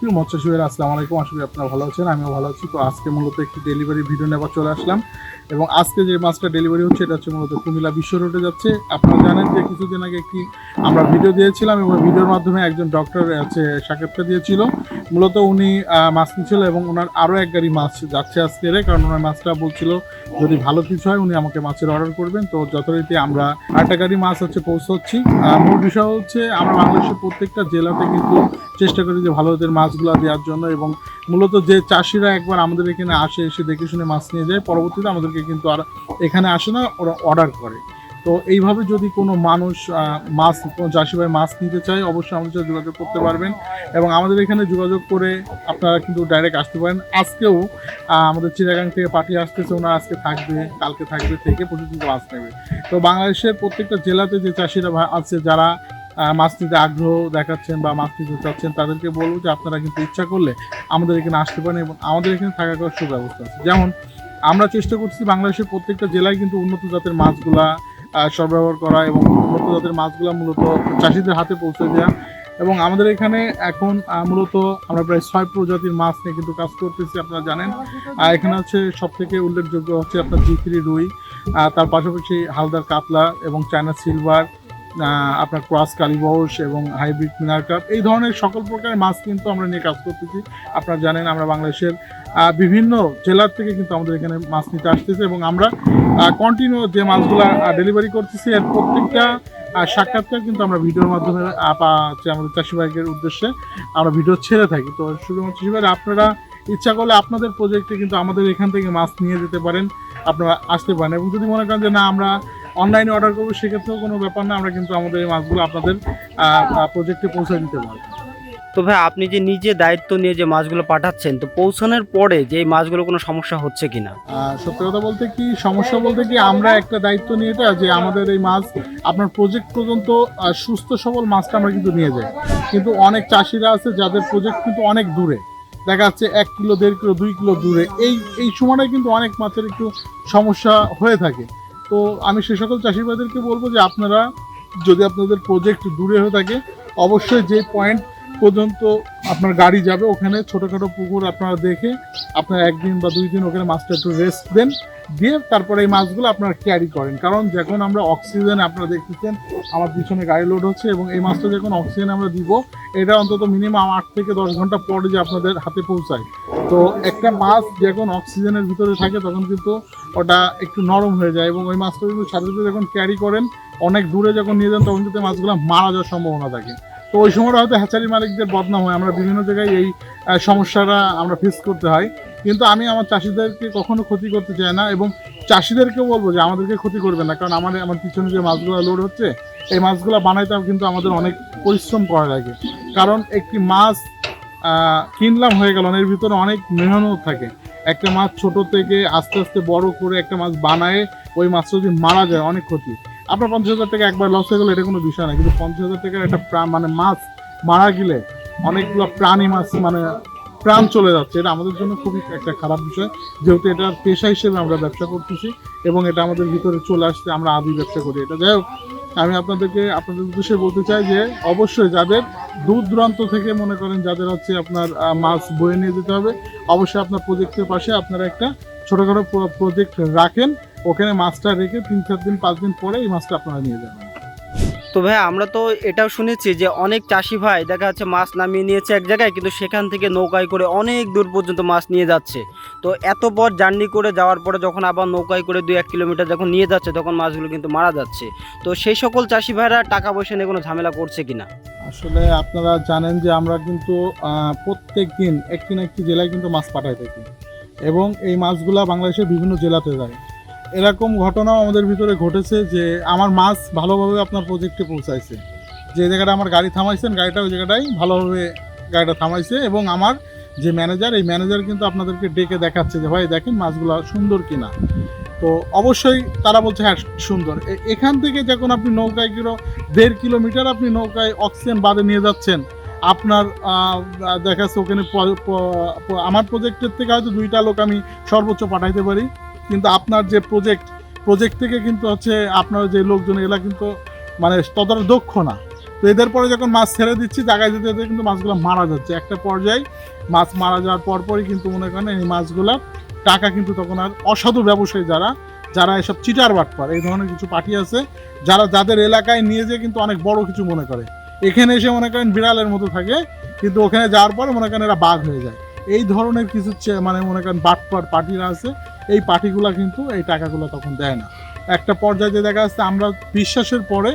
প্রিয় মৎস্যজীবী ভাইরা, আসসালামু আলাইকুম। আশা করি আপনারা ভালো আছেন, আমিও ভালো আছি। তো আজকে মূলত একটি ডেলিভারি ভিডিও নেবার চলে আসলাম, এবং আজকে যে মাছটা ডেলিভারি হচ্ছে এটা হচ্ছে মূলত কুমিল্লা বিশ্ব রোডে যাচ্ছে। আপনারা জানেন যে কিছুদিন আগে একটি আমরা ভিডিও দিয়েছিলাম, এবং ভিডিওর মাধ্যমে একজন ডক্টর সাক্ষাৎকার দিয়েছিল। মূলত উনি মাছ নিচ্ছিল, এবং ওনার আরও এক গাড়ি মাছ যাচ্ছে আজকে, কারণ ওনার মাছটা বলছিল যদি ভালো কিছু হয় উনি আমাকে মাছের অর্ডার করবেন। তো যথারীতি আমরা আরেকটা গাড়ি মাছ পৌঁছাচ্ছি। মূল বিষয় হচ্ছে আমরা বাংলাদেশের প্রত্যেকটা জেলাতে কিন্তু চেষ্টা করি যে ভালোদের মাছগুলো দেওয়ার জন্য, এবং মূলত যে চাষিরা একবার আমাদের এখানে আসে, এসে দেখে শুনে মাছ নিয়ে যায়, পরবর্তীতে আমাদেরকে কিন্তু আর এখানে আসে না, ওরা অর্ডার করে। তো এইভাবে যদি কোনো মানুষ কোনো চাষি ভাই মাছ নিতে চায়, অবশ্যই আমাদের সাথে যোগাযোগ করতে পারবেন, এবং আমাদের এখানে যোগাযোগ করে আপনারা কিন্তু ডাইরেক্ট আসতে পারেন। আজকেও আমাদের চিটাগাং থেকে পার্টি আসতেছে, ওনারা আজকে থাকবে, কালকে থাকবে, থেকে প্রতিদিন মাছ নেবে। তো বাংলাদেশের প্রত্যেকটা জেলাতে যে চাষিরা আছে যারা মাছ নিতে আগ্রহ দেখাচ্ছেন বা মাছ নিতে চাচ্ছেন, তাদেরকে বলবো যে আপনারা কিন্তু ইচ্ছা করলে আমাদের এখানে আসতে পারেন, এবং আমাদের এখানে থাকা করার সুব্যবস্থা আছে। যেমন আমরা চেষ্টা করছি বাংলাদেশের প্রত্যেকটা জেলায় কিন্তু উন্নত জাতের মাছগুলা সরবরাহ করা, এবং উন্নত জাতের মাছগুলা মূলত চাষিদের হাতে পৌঁছে দেওয়া। এবং আমাদের এখানে এখন মূলত আমরা প্রায় 6 প্রজাতির মাছ নিয়ে কিন্তু কাজ করতেছি। আপনারা জানেন এখানে হচ্ছে সব থেকে উল্লেখযোগ্য হচ্ছে আপনার G3 রুই, তার পাশাপাশি হালদার কাতলা এবং চায়না সিলভার, আপনার ক্রস কালীবউশ এবং হাইব্রিড মিনার কাপ, এই ধরনের সকল প্রকারের মাছ কিন্তু আমরা নিয়ে কাজ করতেছি। আপনারা জানেন আমরা বাংলাদেশের বিভিন্ন জেলার থেকে কিন্তু আমাদের এখানে মাছ নিতে আসতেছে, এবং আমরা কন্টিনিউ যে মাছগুলো ডেলিভারি করতেছি এর প্রত্যেকটা সাক্ষাৎকার কিন্তু আমরা ভিডিওর মাধ্যমে আমাদের চাষি ভাইদের উদ্দেশ্যে আমরা ভিডিও ছেড়ে থাকি। তো শুধুমাত্র আপনারা ইচ্ছা করলে আপনাদের প্রজেক্টে কিন্তু আমাদের এখান থেকে মাছ নিয়ে যেতে পারেন, আপনারা আসতে পারেন। এবং যদি মনে করেন যে না আমরা অনলাইনে অর্ডার করবো, সেক্ষেত্রেও কোনো ব্যাপার না, আমরা কিন্তু আমাদের এই মাছগুলো আপনাদের প্রজেক্টে পৌঁছে দিতে পারবো। তো ভাই, আপনি যে নিজে দায়িত্ব নিয়ে যে মাছগুলো পাঠাচ্ছেন, তো পৌঁছানোর পরে যে এই মাছগুলো কোনো সমস্যা হচ্ছে কিনা? সত্যি কথা বলতে কি, সমস্যা বলতে কি, আমরা একটা দায়িত্ব নিয়ে এটা যে আমাদের এই মাছ আপনার প্রজেক্ট পর্যন্ত সুস্থ সবল মাছটা আমরা কিন্তু নিয়ে যাই। কিন্তু অনেক চাষিরা আছে যাদের প্রজেক্ট কিন্তু অনেক দূরে, দেখা যাচ্ছে 1 কিলো 1.5 কিলো 2 কিলো দূরে, এই সময়টায় কিন্তু অনেক মাছের একটু সমস্যা হয়ে থাকে। তো আমি সে সকল চাষি ভাইদেরকে বলবো যে আপনারা যদি আপনাদের প্রজেক্ট দূরে হয়ে থাকে, অবশ্যই যে পয়েন্ট পর্যন্ত আপনার গাড়ি যাবে ওখানে ছোটোখাটো পুকুর আপনারা দেখে আপনারা 1 দিন বা 2 দিন ওখানে মাছটা একটু রেস্ট দেন, দিয়ে তারপরে এই মাছগুলো আপনারা ক্যারি করেন। কারণ যখন আমরা অক্সিজেন, আপনারা দেখতেছেন আমার পিছনে গাড়ি লোড হচ্ছে, এবং এই মাছটা যখন অক্সিজেন আমরা দিব, এটা অন্তত মিনিমাম 8 থেকে 10 ঘন্টা পরে যে আপনাদের হাতে পৌঁছায়। তো একটা মাছ যখন অক্সিজেনের ভিতরে থাকে তখন কিন্তু ওটা একটু নরম হয়ে যায়, এবং ওই মাছটা কিন্তু সাথে সাথে যখন ক্যারি করেন অনেক দূরে যখন নিয়ে যান, তখন কিন্তু মাছগুলো মারা যাওয়ার সম্ভাবনা থাকে। তো ওই সময়টা হয়তো হ্যাচারি মালিকদের বদনাম হয়, আমরা বিভিন্ন জায়গায় এই সমস্যাটা আমরা ফেস করতে হয়। কিন্তু আমি আমার চাষিদেরকে কখনো ক্ষতি করতে চাই না, এবং চাষিদেরকেও বলবো যে আমাদেরকে ক্ষতি করবে না, কারণ আমার পিছনে যে মাছগুলো লোড হচ্ছে, এই মাছগুলো বানাইতে কিন্তু আমাদের অনেক পরিশ্রম করা লাগে। কারণ একটি মাছ কিনলাম হয়ে গেল, এর ভিতরে অনেক মেহনত থাকে। একটা মাছ ছোট থেকে আস্তে আস্তে বড় করে একটা মাছ বানায়, ওই মাছটা যদি মারা যায় অনেক ক্ষতি। আপনার 50,000 টাকা একবার লস হয়ে গেলে এটা কোনো বিষয় না, কিন্তু 50,000 টাকার একটা মাছ মারা গেলে অনেকগুলো প্রাণী মাছ প্রাণ চলে যাচ্ছে, এটা আমাদের জন্য খুবই একটা খারাপ বিষয়। যেহেতু এটা পেশা হিসেবে আমরা ব্যবসা করতেছি, এবং এটা আমাদের ভিতরে চলে আসছে, আমরা আদি ব্যবসা করি এটা। যাই হোক, আমি আপনাদের উদ্দেশ্যে বলতে চাই যে অবশ্যই যাদের দূর দূরান্ত থেকে মনে করেন যাদের হচ্ছে আপনার মাছ বয়ে নিয়ে যেতে হবে, অবশ্যই আপনার প্রজেক্টের পাশে আপনারা একটা ছোটোখাটো প্রজেক্ট রাখেন, ওখানে মাছটা রেখে 3-4 দিন 5 দিন পরে এই মাছটা আপনারা নিয়ে যাবেন। তো ভাই, আমরা তো এটাও শুনেছি যে অনেক চাষি ভাই দেখা যাচ্ছে মাছ নামিয়ে নিয়েছে এক জায়গায়, কিন্তু সেখান থেকে নৌকায় করে অনেক দূর পর্যন্ত মাছ নিয়ে যাচ্ছে। তো এত পর জার্নি করে যাওয়ার পরে যখন আবার নৌকায় করে 2-1 কিলোমিটার যখন নিয়ে যাচ্ছে, তখন মাছগুলো কিন্তু মারা যাচ্ছে। তো সেই সকল চাষি ভাইরা টাকা পয়সা নিয়ে কোনো ঝামেলা করছে কিনা? আসলে আপনারা জানেন যে আমরা কিন্তু প্রত্যেক দিন একটি না একটি জেলায় কিন্তু মাছ পাঠাই থাকি, এবং এই মাছগুলা বাংলাদেশের বিভিন্ন জেলাতে যায়। এরকম ঘটনাও আমাদের ভিতরে ঘটেছে যে আমার মাছ ভালোভাবে আপনার প্রজেক্টে পৌঁছাইছে, যে জায়গাটা আমার গাড়ি থামাইছেন, গাড়িটা ওই জায়গাটাই ভালোভাবে গাড়িটা থামাইছে, এবং আমার যে ম্যানেজার, এই ম্যানেজার কিন্তু আপনাদেরকে ডেকে দেখাচ্ছে যে ভাই দেখেন মাছগুলো সুন্দর কিনা। তো অবশ্যই তারা বলছে হ্যাঁ সুন্দর। এখান থেকে যখন আপনি নৌকায় 1.5 কিলোমিটার আপনি নৌকায় অক্সিজেন বাদে নিয়ে যাচ্ছেন, আপনার দেখা যাচ্ছে ওখানে আমার প্রজেক্টের থেকে হয়তো 2টা লোক আমি সর্বোচ্চ পাঠাইতে পারি, কিন্তু আপনার যে প্রজেক্ট থেকে কিন্তু হচ্ছে আপনার যে লোকজন এরা কিন্তু ততটা দক্ষ না। তো এদের পরে যখন মাছ ছেড়ে দিচ্ছি জায়গায় যেতে যেতে কিন্তু মাছগুলো মারা যাচ্ছে। একটা পর্যায়ে মাছ মারা যাওয়ার পরপরই কিন্তু মনে করেন এই মাছগুলোর টাকা কিন্তু তখন আর অসাধু ব্যবসায়ী যারা এসব চিটার বাটপার এই ধরনের কিছু পার্টি আছে যাদের এলাকায় নিয়ে যেয়ে কিন্তু অনেক বড় কিছু মনে করে, এখানে এসে মনে করেন বিড়ালের মতো থাকে, কিন্তু ওখানে যাওয়ার পরে মনে করেন এরা বাঘ হয়ে যায়। এই ধরনের কিছু মানে মনে করেন বাটপার পার্টিরা আছে, এই পার্টিগুলো কিন্তু এই টাকাগুলো তখন দেয় না। একটা পর্যায়ে দেখা যাচ্ছে আমরা বিশ্বাসের পরে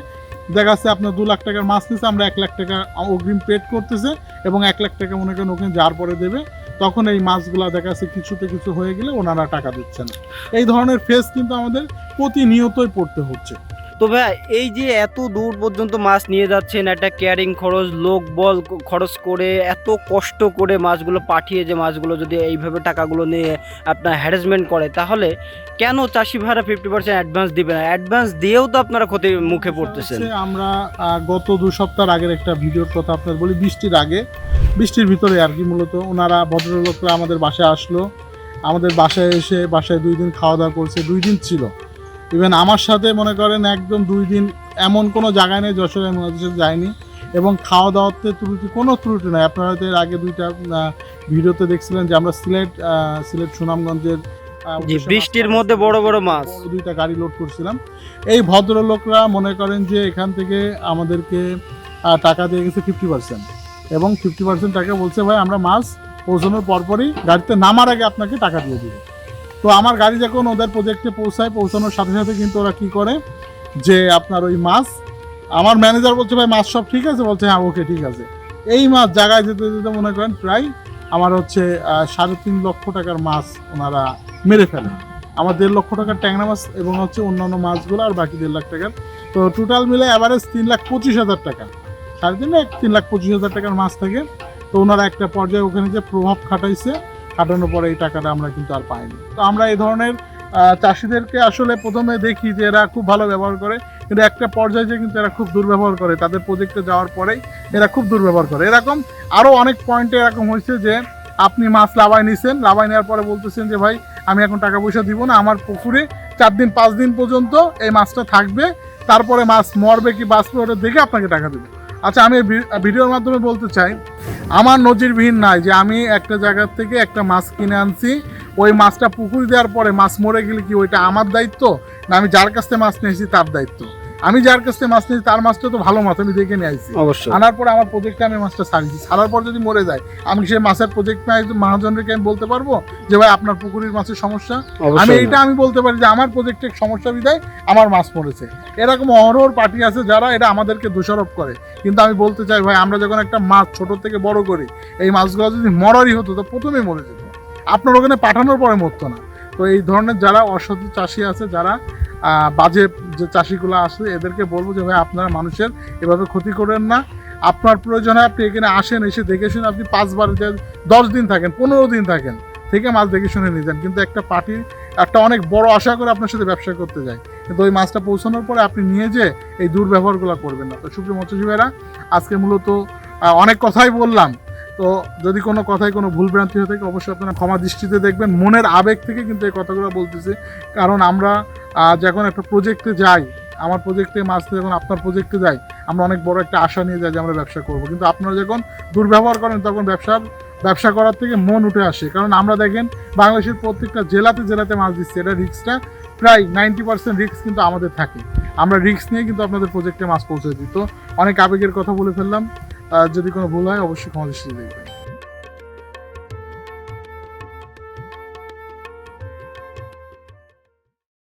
দেখা যাচ্ছে আপনার 2 লাখ টাকার মাছ নিচ্ছে, আমরা 1 লাখ টাকা অগ্রিম পেড করতেছে এবং 1 লাখ টাকা মনে করেন ওখানে যাওয়ার পরে দেবে, তখন এই মাছগুলো দেখা যাচ্ছে কিছুতে কিছু হয়ে গেলে ওনারা টাকা দিচ্ছেন। এই ধরনের ফেস কিন্তু আমাদের প্রতিনিয়তই পড়তে হচ্ছে। তো ভাই এই যে এত দূর পর্যন্ত মাছ নিয়ে যাচ্ছেন, একটা ক্যারিং খরচ, লোক বল খরচ করে এত কষ্ট করে মাছগুলো পাঠিয়ে, যে মাছগুলো যদি এইভাবে টাকাগুলো নিয়ে আপনার হ্যারাসমেন্ট করে, তাহলে কেন চাষি ভাইরা 50% অ্যাডভান্স দিবে না? অ্যাডভান্স দিয়েও তো আপনারা ক্ষতির মুখে পড়তেছেন। আমরা গত 2 সপ্তাহ আগের একটা ভিডিওর কথা আপনার বলি, বৃষ্টির ভিতরে আর কি, মূলত ওনারা ভদ্রলোকরা আমাদের বাসায় আসলো, আমাদের বাসায় এসে বাসায় 2 দিন খাওয়া দাওয়া করছে, 2 দিন ছিল। ইভেন আমার সাথে মনে করেন একদম 2 দিন এমন কোনো জায়গায় নেই যশোরে আমি ওদের সাথে যাইনি, এবং খাওয়া দাওয়াতে কোনো ত্রুটি নাই। আপনারা হয়তো এর আগে 2টা ভিডিওতে দেখছিলেন যে আমরা সিলেট সুনামগঞ্জের বৃষ্টির মধ্যে বড় বড় মাছ 2টা গাড়ি লোড করছিলাম। এই ভদ্রলোকরা মনে করেন যে এখান থেকে আমাদেরকে টাকা দিয়ে গেছে 50%, এবং 50% টাকা বলছে ভাই আমরা মাছ পৌঁছানোর পরপরই গাড়িতে নামার আগে আপনাকে টাকা দিয়ে দিব। তো আমার গাড়ি যখন ওদের প্রজেক্টে পৌঁছানোর সাথে সাথে কিন্তু ওরা কি করে যে আপনার ওই মাছ, আমার ম্যানেজার বলছে ভাই মাছ সব ঠিক আছে, বলছে হ্যাঁ ওকে ঠিক আছে। এই মাছ জায়গায় যেতে যেতে মনে করেন প্রায় আমার হচ্ছে 3.5 লক্ষ টাকার মাছ ওনারা মেরে ফেলে। আমার 1.5 লক্ষ টাকার ট্যাংরা মাছ এবং হচ্ছে অন্যান্য মাছগুলো আর বাকি 1.5 লাখ টাকার, তো টোটাল মিলে অ্যাভারেজ 3,25,000 টাকা, 3,25,000 টাকার মাছ থাকে। তো ওনারা একটা পর্যায়ে ওখানে যে প্রভাব খাটানোর পরে এই টাকাটা আমরা কিন্তু আর পাইনি। তো আমরা এই ধরনের চাষিদেরকে আসলে প্রথমে দেখি যে এরা খুব ভালো ব্যবহার করে, কিন্তু একটা পর্যায়ে যে কিন্তু এরা খুব দুর্ব্যবহার করে, তাদের প্রজেক্টে যাওয়ার পরেই এরা খুব দুর্ব্যবহার করে। এরকম আরও অনেক পয়েন্টে এরকম হয়েছে যে আপনি মাছ লাভাই নিছেন, লাভাই নেওয়ার পরে বলতেছেন যে ভাই আমি এখন টাকা পয়সা দিব না, আমার পুকুরে 4 দিন 5 দিন পর্যন্ত এই মাছটা থাকবে, তারপরে মাছ মরবে কি বাঁচবে ওটা দেখে আপনাকে টাকা দেবে। আচ্ছা, আমি ভিডিওর মাধ্যমে বলতে চাই, আমার নজিরবিহীন নাই যে আমি একটা জায়গার থেকে একটা মাছ কিনে আনছি, ওই মাছটা পুকুরে দেওয়ার পরে মাছ মরে গেলে কি ওইটা আমার দায়িত্ব, না আমি যার কাছ থেকে মাছ নিয়েছি তার দায়িত্ব? আমি যার কাছ থেকে মাছ নিয়েছি তার মাছটা তো ভালো মাছ, আমি দেখে নিয়ে আসছি, অবশ্যই আনার পরে আমার প্রজেক্টে আমি মাছটা ছাড়িয়েছি, ছাড়ার পর যদি মরে যায় আমি সেই মাছের প্রজেক্ট মহাজনকে আমি বলতে পারবো যে ভাই আপনার পুকুরের মাছের সমস্যা? আমি বলতে পারি যে আমার প্রজেক্টের সমস্যা বিধায় আমার মাছ মরেছে। এরকম অহরহ পার্টি আছে যারা এটা আমাদেরকে দোষারোপ করে, কিন্তু আমি বলতে চাই ভাই আমরা যখন একটা মাছ ছোট থেকে বড় করি, এই মাছগুলো যদি মরারই হতো তো প্রথমেই মরে যেত, আপনার ওখানে পাঠানোর পরে মরতো না। তো এই ধরনের যারা অসাধু চাষি আছে, যারা বাজে যে চাষিগুলো আছে, এদেরকে বলবো যে ভাই আপনারা মানুষের এভাবে ক্ষতি করেন না। আপনার প্রয়োজন হয় আপনি এখানে আসেন, এসে দেখে শুনে আপনি 5 বার 10 দিন থাকেন, 15 দিন থাকেন, থেকে মাছ দেখে শুনে নিয়ে যান। কিন্তু একটা পার্টি একটা অনেক বড় আশা করে আপনার সাথে ব্যবসা করতে যায়, কিন্তু ওই মাছটা পৌঁছানোর পরে আপনি নিয়ে যেয়ে এই দুর্ব্যবহারগুলো করবেন না। তো সুপ্রিয় মৎস্যজীবী ভাইরা, আজকে মূলত অনেক কথাই বললাম, তো যদি কোনো কথায় কোনো ভুল ভ্রান্তি হয়ে থাকে অবশ্যই আপনারা ক্ষমা দৃষ্টিতে দেখবেন। মনের আবেগ থেকে কিন্তু এই কথাগুলো বলতেছি, কারণ আমরা যখন একটা প্রজেক্টে যাই, আমার প্রজেক্টে মাছ যখন আপনার প্রজেক্টে যাই, আমরা অনেক বড় একটা আশা নিয়ে যাই যে আমরা ব্যবসা করব, কিন্তু আপনারা যখন দুর্ব্যবহার করেন তখন ব্যবসা করার থেকে মন উঠে আসে। কারণ আমরা দেখেন বাংলাদেশের প্রত্যেকটা জেলাতে মাছ দিচ্ছি, এটা রিস্কটা প্রায় 90% রিস্ক কিন্তু আমাদের থাকে, আমরা রিস্ক নিয়ে কিন্তু আপনাদের প্রজেক্টে মাছ পৌঁছে দিই। তো অনেক আবেগের কথা বলে ফেললাম, যদি কোনো ভুল হয় অবশ্যই ক্ষমা দৃষ্টিতে দেখবেন।